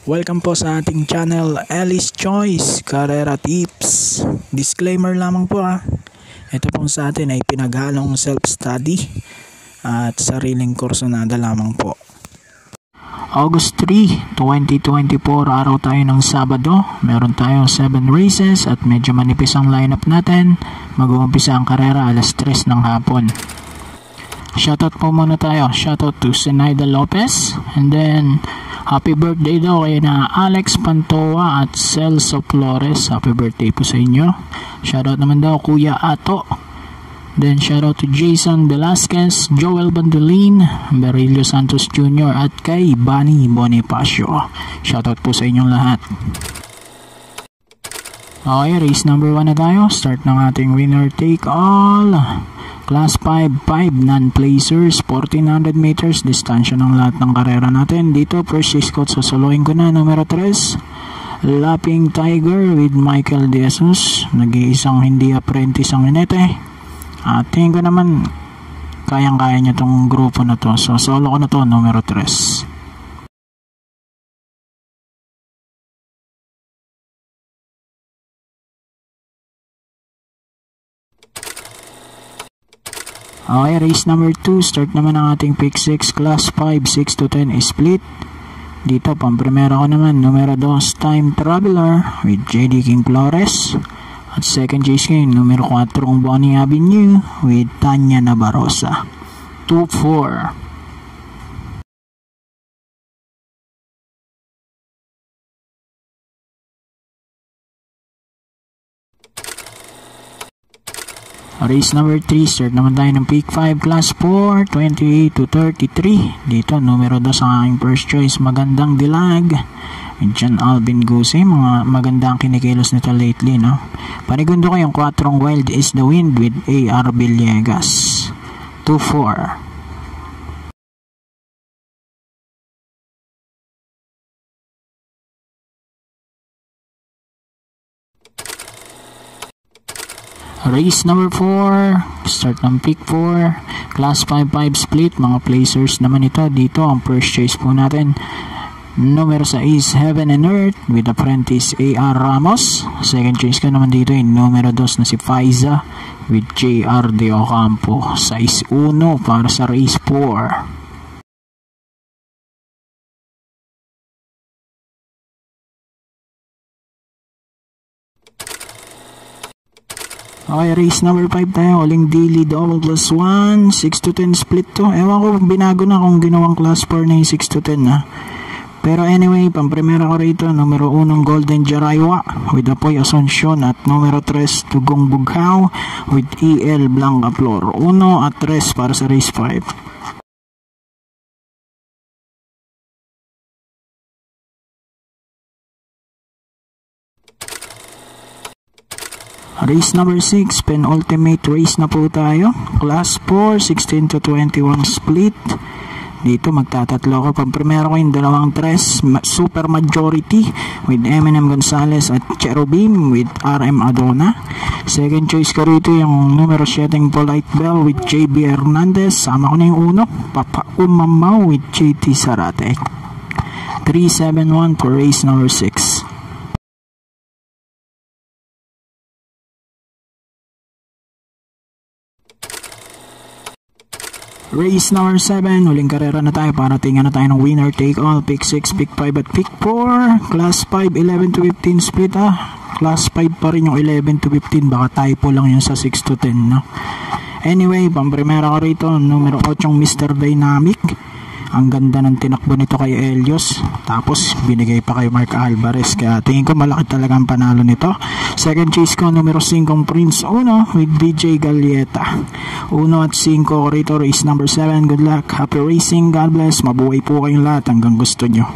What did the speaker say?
Welcome po sa ating channel, Ellie's Choice Carrera Tips. Disclaimer lamang po Ito po sa atin ay pinaghalong self-study at sariling kursunada lamang po. August 3, 2024, araw tayo ng Sabado. Meron tayong 7 races at medyo manipis ang lineup natin. Mag-uumpisa ang karera alas 3 ng hapon. Shoutout po muna tayo. Shoutout to Zenaida Lopez. And then, happy birthday daw kay na Alex Pantoa at Celso Flores. Happy birthday po sa inyo. Shoutout naman daw Kuya Ato. Then shoutout to Jason Velasquez, Joel Bandolin, Berilio Santos Jr. at kay Bunny Bonifacio. Shoutout po sa inyong lahat. Okay, race number 1 na tayo. Start ng ating winner take all. Class 5 non-placers, 1400 meters, distansya ng lahat ng karera natin. Dito, first race coach, susuluhin ko na, numero 3, Lapping Tiger with Michael De Jesus. Nag-iisang hindi apprentice ang inete. Tingin ko naman, kayang-kaya niya tong grupo na to. So, solo ko na to, numero 3. Okay, race number 2. Start naman ang ating pick 6, class 5, 6 to 10 split. Dito, pang-primera ko naman, numero 2, Time Traveler with JD King Flores. At second chase ko yung numero 4, Bonnie Avenue with Tanya Nabarosa. 2-4. Race number 3, start naman tayo ng pick 5, class 4, 28 to 33. Dito, numero 2 ang aking first choice, Magandang Dilag. John Alvin Guse, mga magandang kinikilos nito lately, no? Panigundo ko yung 4 Wild is the Wind with A.R. Villegas. 2-4. Race number 4, start ng pick 4, class 5-5 split, mga placers naman ito. Dito, ang first choice po natin, numero 6, Heaven and Earth with apprentice A.R. Ramos. Second choice ko naman dito yung numero 2 na si Faiza with J.R. De Ocampo. Size 1 para sa race 4. Okay, race number 5 tayo. Huling daily double plus 1, 6 to 10 split to. Ewan ko, binago na kung ginawang class 4 na yung 6 to 10 na. Pero anyway, pang-primera ko rito, numero 1 Golden Jaraywa with Apoy Asuncion at numero 3 Tugong Bughaw with E.L. Blanca Flor. 1 at 3 para sa race 5. Race number 6, penultimate race na po tayo. Class 4, 16 to 21 split. Dito magtatatlo ko. Pang-primera ko yung 2-3 Super Majority with Eminem Gonzalez at Cherubim with RM Adona. Second choice ko rito yung numero 7 Polite Bell with JB Hernandez. Sama ko na yung 1, Papa Umamaw with JT Sarate. 3-7-1 for race number 6. Race number 7, huling karera na tayo para tingnan na tayo ng winner take all. Pick 6, pick 5 at pick 4. Class 5, 11 to 15 split Class 5 pa rin yung 11 to 15. Baka typo lang yun sa 6 to 10, no? Anyway, pang-primera ko rito, numero 8 Mr. Dynamic. Ang ganda ng tinakbo nito kay Elios. Tapos binigay pa kay Mark Alvarez. Kaya tingin ko malaki talaga ang panalo nito. Second chase ko, numero 5 Prince Uno with DJ Galieta. 1 at 5 ko rito, race number 7. Good luck, happy racing, God bless. Mabuhay po kayong lahat hanggang gusto nyo.